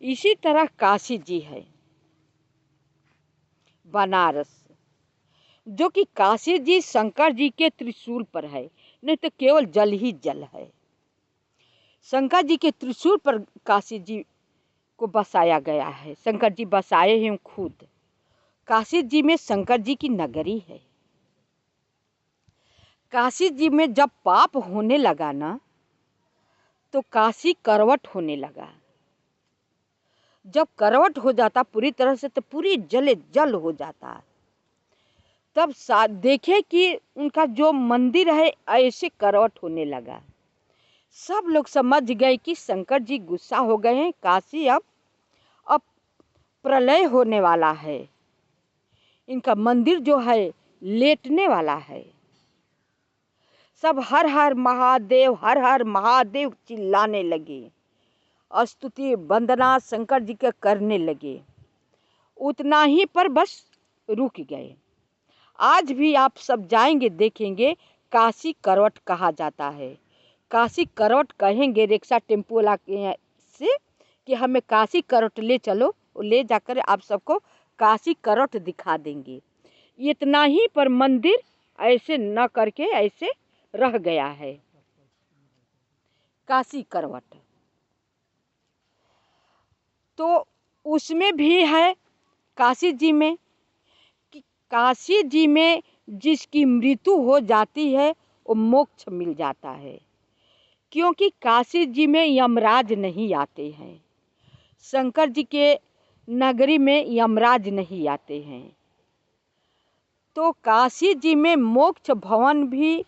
इसी तरह काशी जी है, बनारस, जो कि काशी जी शंकर जी के त्रिशूल पर है, नहीं तो केवल जल ही जल है। शंकर जी के त्रिशूल पर काशी जी को बसाया गया है, शंकर जी बसाए हैं खुद। काशी जी में शंकर जी की नगरी है। काशी जी में जब पाप होने लगा ना, तो काशी करवट होने लगा। जब करवट हो जाता पूरी तरह से, तो पूरी जले जल हो जाता। तब देखे कि उनका जो मंदिर है ऐसे करवट होने लगा। सब लोग समझ गए कि शंकर जी गुस्सा हो गए हैं, काशी अब प्रलय होने वाला है, इनका मंदिर जो है लेटने वाला है। सब हर हर महादेव, हर हर महादेव चिल्लाने लगे, स्तुति वंदना शंकर जी के करने लगे। उतना ही पर बस रुक गए। आज भी आप सब जाएंगे देखेंगे, काशी करवट कहा जाता है। काशी करवट कहेंगे रिक्शा टेम्पो वाला से कि हमें काशी करवट ले चलो, ले जाकर आप सबको काशी करवट दिखा देंगे। इतना ही पर मंदिर ऐसे न करके ऐसे रह गया है, काशी करवट। तो उसमें भी है काशी जी में कि काशी जी में जिसकी मृत्यु हो जाती है वो मोक्ष मिल जाता है, क्योंकि काशी जी में यमराज नहीं आते हैं। शंकर जी के नगरी में यमराज नहीं आते हैं। तो काशी जी में मोक्ष भवन भी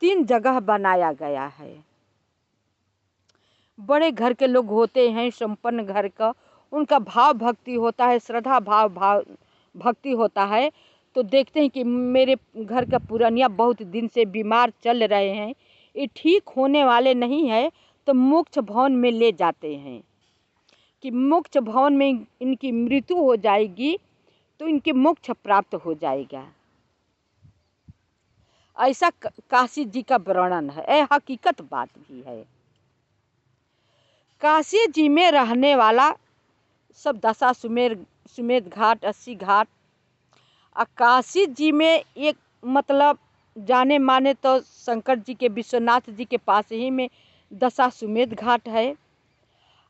3 जगह बनाया गया है। बड़े घर के लोग होते हैं, संपन्न घर का, उनका भाव भक्ति होता है, श्रद्धा भाव भक्ति होता है। तो देखते हैं कि मेरे घर का पुरनिया बहुत दिन से बीमार चल रहे हैं, ये ठीक होने वाले नहीं है, तो मोक्ष भवन में ले जाते हैं कि मोक्ष भवन में इनकी मृत्यु हो जाएगी तो इनके मोक्ष प्राप्त हो जाएगा। ऐसा काशी जी का वर्णन है, यह हकीकत बात भी है। काशी जी में रहने वाला सब दशा सुमेध घाट, 80 घाट। काशी जी में एक मतलब जाने माने तो शंकर जी के, विश्वनाथ जी के पास ही में दशा सुमेध घाट है,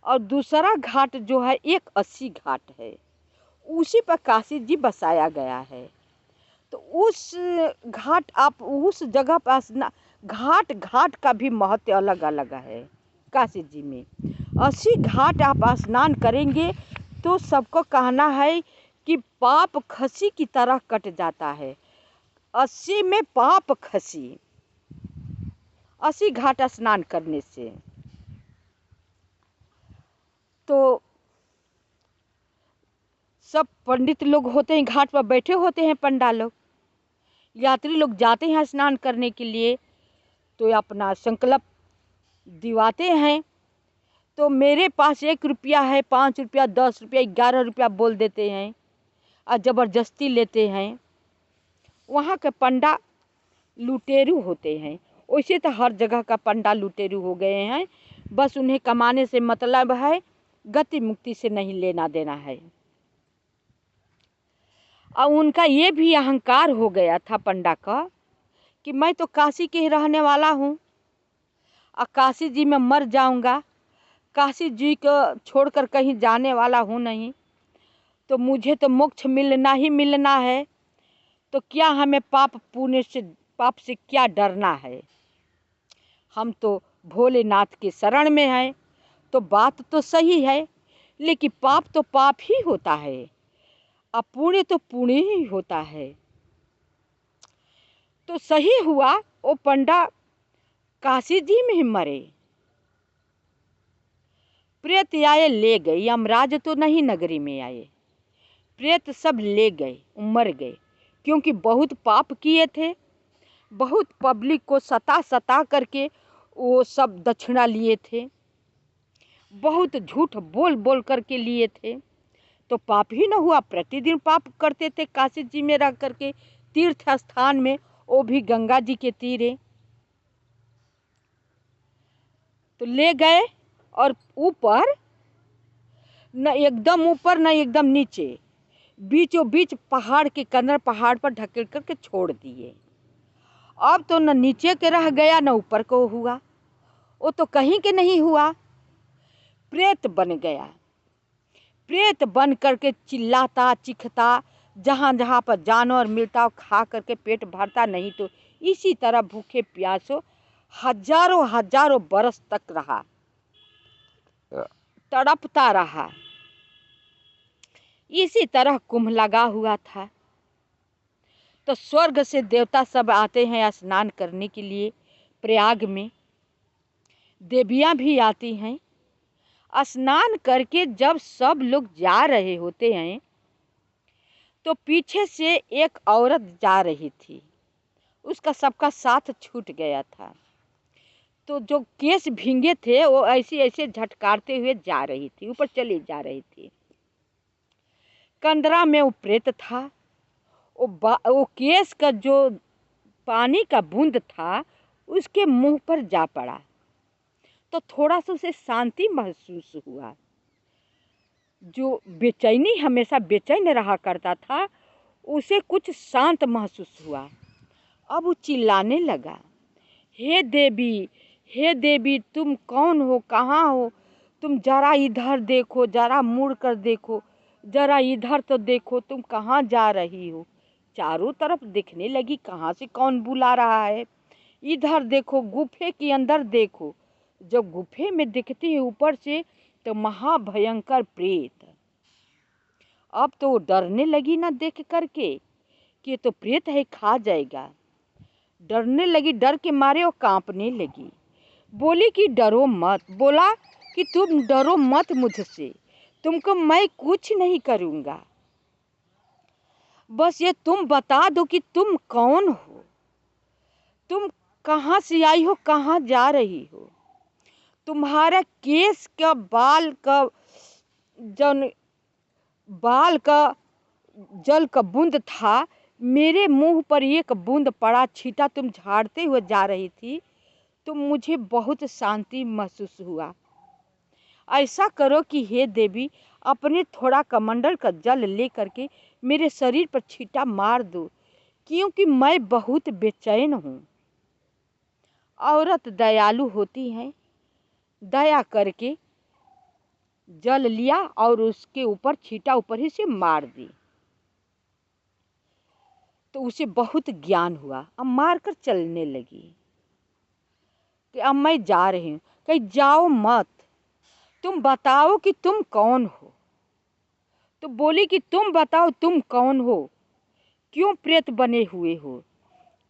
और दूसरा घाट जो है एक 80 घाट है, उसी पर काशी जी बसाया गया है। तो उस घाट, आप उस जगह पर घाट घाट का भी महत्व अलग अलग है। काशी जी में 80 घाट आप स्नान करेंगे तो सबको कहना है कि पाप खसी की तरह कट जाता है। 80 में पाप खसी, 80 घाट स्नान करने से। तो सब पंडित लोग होते हैं, घाट पर बैठे होते हैं, पंडा लोग, यात्री लोग जाते हैं स्नान करने के लिए, तो अपना संकल्प दिवाते हैं। तो मेरे पास 1 रुपया है, 5 रुपया, 10 रुपया, 11 रुपया बोल देते हैं और ज़बरदस्ती लेते हैं। वहाँ के पंडा लुटेरू होते हैं। वैसे तो हर जगह का पंडा लुटेरू हो गए हैं, बस उन्हें कमाने से मतलब है, गति मुक्ति से नहीं लेना देना है। और उनका ये भी अहंकार हो गया था पंडा का कि मैं तो काशी के ही रहने वाला हूँ और काशी जी में मर जाऊँगा, काशी जी को छोड़कर कहीं जाने वाला हूँ नहीं, तो मुझे तो मोक्ष मिलना ही मिलना है। तो क्या हमें पाप पुण्य से, पाप से क्या डरना है, हम तो भोलेनाथ के शरण में हैं। तो बात तो सही है, लेकिन पाप तो पाप ही होता है और पुण्य तो पुण्य ही होता है। तो सही हुआ वो पंडा काशी जी में ही मरे। प्रेत आए ले गए, यमराज तो नहीं नगरी में आए, प्रेत सब ले गए, मर गए, क्योंकि बहुत पाप किए थे। बहुत पब्लिक को सता करके वो सब दक्षिणा लिए थे, बहुत झूठ बोल बोल करके लिए थे। तो पाप ही न हुआ, प्रतिदिन पाप करते थे काशी जी में रह करके, तीर्थ स्थान में, वो भी गंगा जी के तीरे। तो ले गए और ऊपर न एकदम ऊपर न एकदम नीचे, बीचों बीच पहाड़ के कंदर पहाड़ पर ढकेल करके छोड़ दिए। अब तो न नीचे के रह गया न ऊपर को हुआ, वो तो कहीं के नहीं हुआ, प्रेत बन गया। प्रेत बन करके चिल्लाता चीखता, जहाँ जहाँ पर जानवर मिलता खा करके पेट भरता, नहीं तो इसी तरह भूखे प्यासों हजारों हजारों बरस तक रहा, तड़पता रहा। इसी तरह कुंभ लगा हुआ था। तो स्वर्ग से देवता सब आते हैं स्नान करने के लिए प्रयाग में, देवियां भी आती हैं। स्नान करके जब सब लोग जा रहे होते हैं तो पीछे से एक औरत जा रही थी, उसका सबका साथ छूट गया था। तो जो केस भींगे थे वो ऐसे ऐसे झटकारते हुए जा रही थी, ऊपर चली जा रही थी। कंदरा में वो प्रेत था, वो केस का जो पानी का बूंद था उसके मुंह पर जा पड़ा, तो थोड़ा सा उसे शांति महसूस हुआ। जो बेचैनी हमेशा बेचैन रहा करता था उसे कुछ शांत महसूस हुआ। अब वो चिल्लाने लगा, हे देवी, हे देवी, तुम कौन हो, कहाँ हो? तुम जरा इधर देखो, जरा मुड़ कर देखो, जरा इधर तो देखो, तुम कहाँ जा रही हो? चारों तरफ देखने लगी, कहाँ से कौन बुला रहा है। इधर देखो, गुफे के अंदर देखो। जब गुफे में दिखती है ऊपर से तो महाभयंकर प्रेत। अब तो डरने लगी ना देख करके कि ये तो प्रेत है, खा जाएगा। डरने लगी, डर के मारे वो कांपने लगी। बोली कि डरो मत, बोला कि तुम डरो मत मुझसे, तुमको मैं कुछ नहीं करूँगा। बस ये तुम बता दो कि तुम कौन हो, तुम कहाँ से आई हो, कहाँ जा रही हो। तुम्हारा केस का बाल का जल का बूंद था, मेरे मुंह पर एक बूंद पड़ा, छीटा, तुम झाड़ते हुए जा रही थी तो मुझे बहुत शांति महसूस हुआ। ऐसा करो कि हे देवी, अपने थोड़ा कमंडल का जल ले करके मेरे शरीर पर छींटा मार दो, क्योंकि मैं बहुत बेचैन हूँ। औरत दयालु होती हैं, दया करके जल लिया और उसके ऊपर छींटा ऊपर ही से मार दी। तो उसे बहुत ज्ञान हुआ, अब मार कर चलने लगी कि अब मैं जा रही हूँ। कहीं जाओ मत, तुम बताओ कि तुम कौन हो। तो बोली कि तुम बताओ तुम कौन हो, क्यों प्रेत बने हुए हो,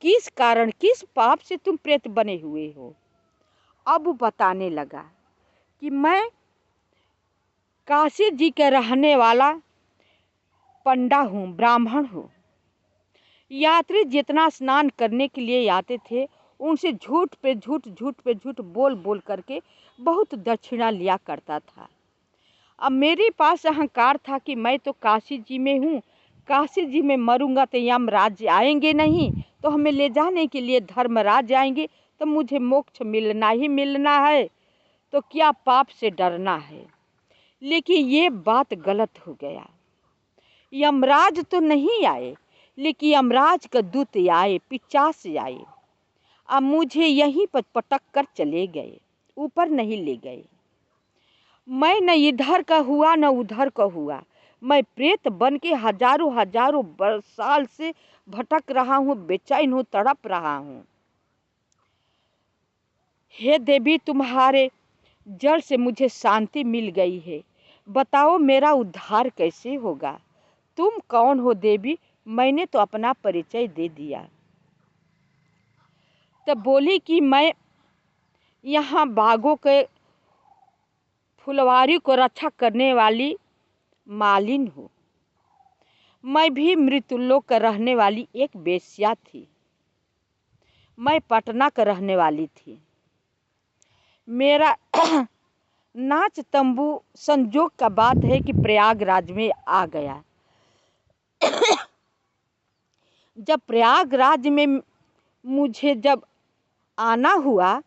किस कारण, किस पाप से तुम प्रेत बने हुए हो। अब वो बताने लगा कि मैं काशी जी के रहने वाला पंडा हूँ, ब्राह्मण हूँ। यात्री जितना स्नान करने के लिए आते थे उनसे झूठ पे झूठ, झूठ पे झूठ बोल बोल करके बहुत दक्षिणा लिया करता था। अब मेरे पास अहंकार था कि मैं तो काशी जी में हूँ, काशी जी में मरूंगा तो यमराज आएंगे नहीं, तो हमें ले जाने के लिए धर्मराज आएंगे, तो मुझे मोक्ष मिलना ही मिलना है, तो क्या पाप से डरना है। लेकिन ये बात गलत हो गया। यमराज तो नहीं आए, लेकिन यमराज का दूत आए, पिशाच आए। अब मुझे यहीं पर पटक कर चले गए, ऊपर नहीं ले गए। मैं न इधर का हुआ न उधर का हुआ, मैं प्रेत बन के हजारों हजारों साल से भटक रहा हूँ, बेचैन हूँ, तड़प रहा हूँ। हे देवी, तुम्हारे जल से मुझे शांति मिल गई है, बताओ मेरा उद्धार कैसे होगा। तुम कौन हो देवी? मैंने तो अपना परिचय दे दिया। तब बोली कि मैं यहाँ बागों के फुलवारी को रक्षा करने वाली मालिन हूँ। मैं भी मृत्युलोक का रहने वाली एक वेश्या थी। मैं पटना का रहने वाली थी। मेरा नाच तंबू संजोग का बात है कि प्रयागराज में आ गया। जब प्रयागराज में मुझे जब आना हुआ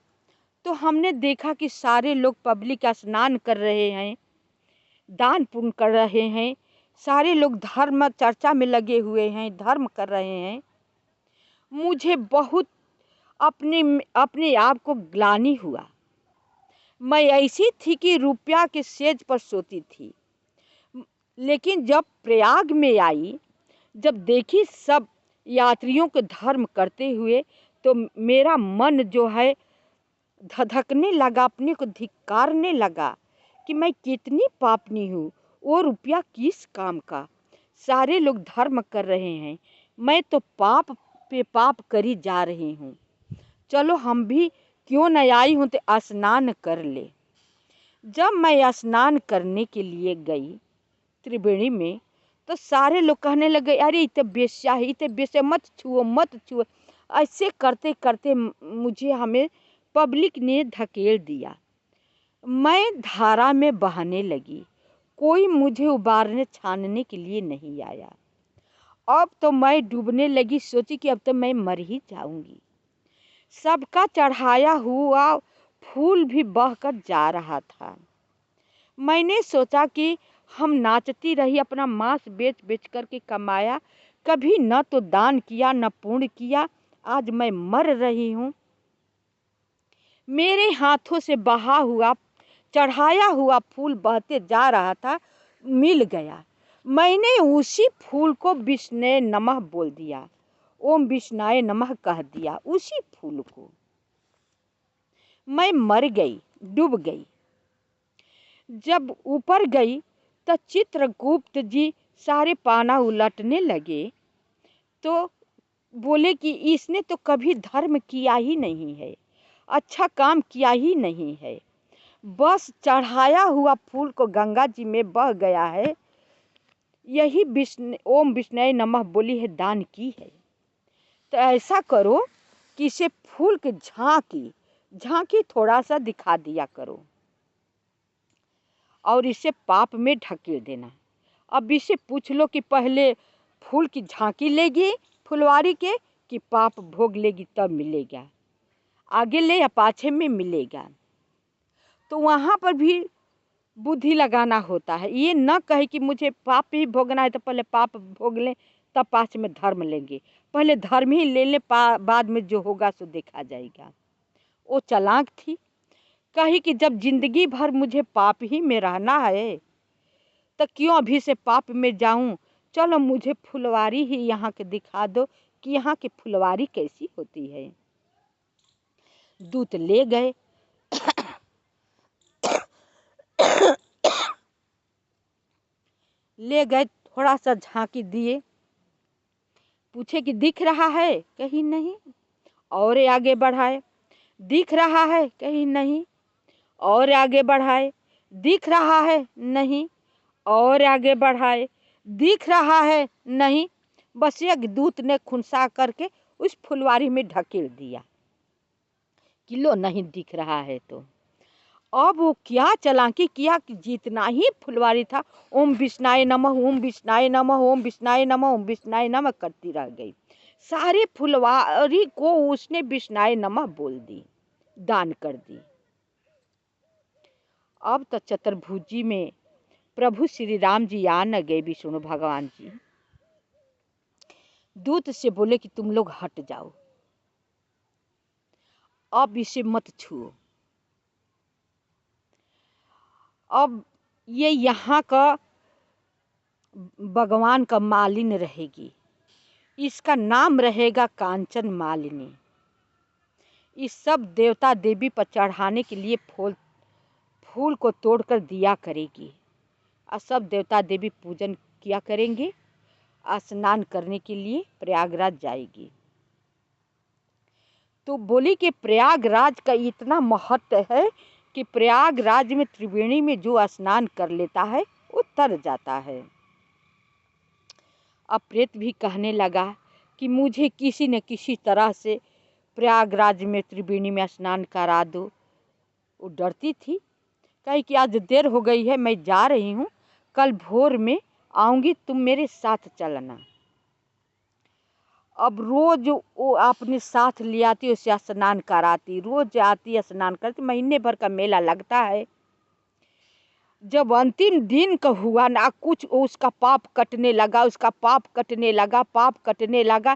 तो हमने देखा कि सारे लोग पब्लिक स्नान कर रहे हैं, दान पुण्य कर रहे हैं, सारे लोग धर्म चर्चा में लगे हुए हैं, धर्म कर रहे हैं। मुझे बहुत अपने अपने आप को ग्लानि हुआ। मैं ऐसी थी कि रुपया के सेज पर सोती थी, लेकिन जब प्रयाग में आई, जब देखी सब यात्रियों को धर्म करते हुए, तो मेरा मन जो है धधकने लगा, अपने को धिक्कारने लगा कि मैं कितनी पापनी हूँ। वो रुपया किस काम का? सारे लोग धर्म कर रहे हैं, मैं तो पाप पे पाप करी जा रही हूँ। चलो हम भी क्यों न आई हूँ तो स्नान कर ले। जब मैं स्नान करने के लिए गई त्रिवेणी में, तो सारे लोग कहने लगे, अरे इतने बेश्या है, इतने बेश्या, मत छुओ मत छुओ। ऐसे करते करते मुझे हमें पब्लिक ने धकेल दिया। मैं धारा में बहने लगी, कोई मुझे उबारने छानने के लिए नहीं आया। अब तो मैं डूबने लगी, सोची कि अब तो मैं मर ही जाऊंगी। सबका चढ़ाया हुआ फूल भी बहकर जा रहा था। मैंने सोचा कि हम नाचती रही, अपना मांस बेच बेच करके कमाया, कभी न तो दान किया न पुण्य किया। आज मैं मर रही हूँ। मेरे हाथों से बहा हुआ चढ़ाया हुआ फूल बहते जा रहा था, मिल गया। मैंने उसी फूल को विष्णु नमः बोल दिया, ओम विष्णाय नमः कह दिया उसी फूल को। मैं मर गई, डूब गई। जब ऊपर गई तो चित्रगुप्त जी सारे पाना उलटने लगे, तो बोले कि इसने तो कभी धर्म किया ही नहीं है, अच्छा काम किया ही नहीं है, बस चढ़ाया हुआ फूल को गंगा जी में बह गया है, यही विष्णु ओम विष्णु नमः बोली है दान की है। तो ऐसा करो कि इसे फूल की झांकी थोड़ा सा दिखा दिया करो और इसे पाप में ढकेल देना। अब इसे पूछ लो कि पहले फूल की झांकी लेगी फुलवारी के कि पाप भोग लेगी तब मिलेगा, आगे ले या पाछे में मिलेगा। तो वहाँ पर भी बुद्धि लगाना होता है। ये न कहे कि मुझे पाप ही भोगना है तो पहले पाप भोग लें तब पाछ में धर्म लेंगे, पहले धर्म ही ले लें, बाद में जो होगा सो देखा जाएगा। वो चालाक थी, कही कि जब जिंदगी भर मुझे पाप ही में रहना है तो क्यों अभी से पाप में जाऊं, चलो मुझे फुलवारी ही यहाँ के दिखा दो कि यहाँ की फुलवारी कैसी होती है। दूत ले गए थोड़ा सा झांकी दिए, पूछे कि दिख रहा है, कहीं नहीं। और आगे बढ़ाए, दिख रहा है, कहीं नहीं। और आगे बढ़ाए, दिख रहा है, नहीं। और आगे बढ़ाए, दिख रहा है, नहीं। बस एक दूत ने खुनसा करके उस फुलवारी में ढकेल दिया कि लो नहीं दिख रहा है। तो अब वो क्या चालाकी किया कि जितना ही फुलवारी था ओम विष्णाय नमः ओम विष्णाय नमः ओम विष्णाय नमः ओम विष्णाय नमः करती रह गई। सारी फुलवारी को उसने विष्णाय नमः बोल दी, दान कर दी। अब तो चतुर्भुजी में प्रभु श्री राम जी आ न गए, विष्णु भगवान जी दूत से बोले कि तुम लोग हट जाओ, अब इसे मत छुओ। अब ये यहाँ का भगवान का मालिन रहेगी, इसका नाम रहेगा कांचन मालिनी। इस सब देवता देवी पर चढ़ाने के लिए फूल को तोड़कर दिया करेगी और सब देवता देवी पूजन किया करेंगे। स्नान करने के लिए प्रयागराज जाएगी। तो बोली कि प्रयागराज का इतना महत्व है कि प्रयागराज में त्रिवेणी में जो स्नान कर लेता है वो तर जाता है। अब प्रेत भी कहने लगा कि मुझे किसी न किसी तरह से प्रयागराज में त्रिवेणी में स्नान करा दो। वो डरती थी, कही कि आज देर हो गई है, मैं जा रही हूँ, कल भोर में आऊँगी, तुम मेरे साथ चलना। अब रोज वो अपने साथ ले आती, उसे स्नान कराती, रोज आती स्नान करती। महीने भर का मेला लगता है। जब अंतिम दिन का हुआ ना, कुछ उसका पाप कटने लगा, उसका पाप कटने लगा, पाप कटने लगा।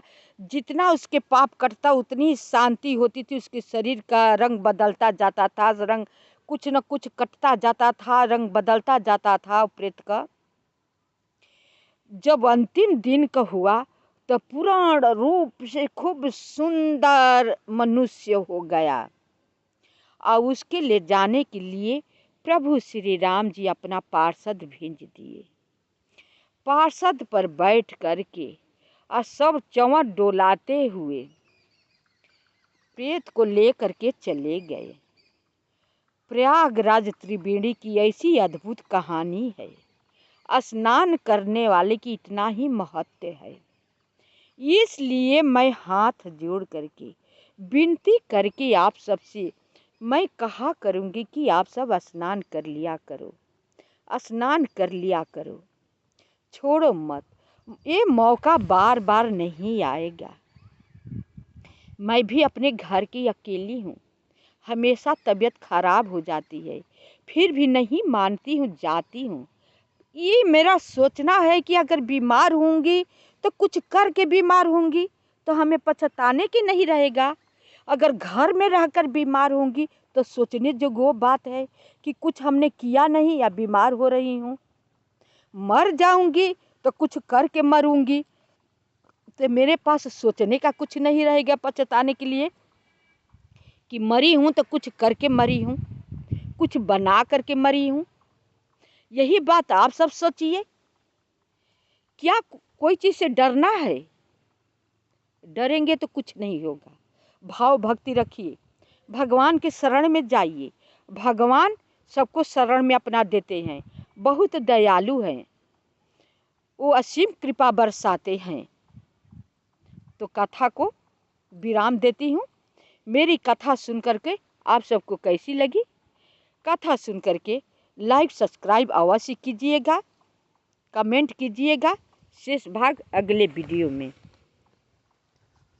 जितना उसके पाप कटता उतनी शांति होती थी। उसके शरीर का रंग बदलता जाता था, रंग कुछ न कुछ कटता जाता था, रंग बदलता जाता था प्रेत का। जब अंतिम दिन का हुआ तो पूर्ण रूप से खूब सुंदर मनुष्य हो गया। और उसके ले जाने के लिए प्रभु श्री राम जी अपना पार्षद भेज दिए। पार्षद पर बैठ करके और सब चंवर डोलाते हुए प्रेत को ले करके चले गए। प्रयागराज त्रिवेणी की ऐसी अद्भुत कहानी है। स्नान करने वाले की इतना ही महत्व है। इसलिए मैं हाथ जोड़ करके विनती करके आप सबसे मैं कहा करूँगी कि आप सब स्नान कर लिया करो, स्नान कर लिया करो, छोड़ो मत। ये मौका बार बार नहीं आएगा। मैं भी अपने घर की अकेली हूँ, हमेशा तबीयत खराब हो जाती है, फिर भी नहीं मानती हूँ, जाती हूँ। ये मेरा सोचना है कि अगर बीमार होंगी तो कुछ करके बीमार होंगी तो हमें पछताने की नहीं रहेगा। अगर घर में रहकर बीमार होंगी तो सोचने जो वो बात है कि कुछ हमने किया नहीं या बीमार हो रही हूँ। मर जाऊंगी तो कुछ करके मरूंगी तो मेरे पास सोचने का कुछ नहीं रहेगा पछताने के लिए कि मरी हूँ तो कुछ करके मरी हूँ, कुछ बना करके मरी हूँ। यही बात आप सब सोचिए। क्या कोई चीज़ से डरना है? डरेंगे तो कुछ नहीं होगा। भाव भक्ति रखिए, भगवान के शरण में जाइए। भगवान सबको शरण में अपना देते हैं, बहुत दयालु हैं, वो असीम कृपा बरसाते हैं। तो कथा को विराम देती हूँ। मेरी कथा सुन करके आप सबको कैसी लगी? कथा सुन करके लाइक सब्सक्राइब अवश्य कीजिएगा, कमेंट कीजिएगा। शेष भाग अगले वीडियो में।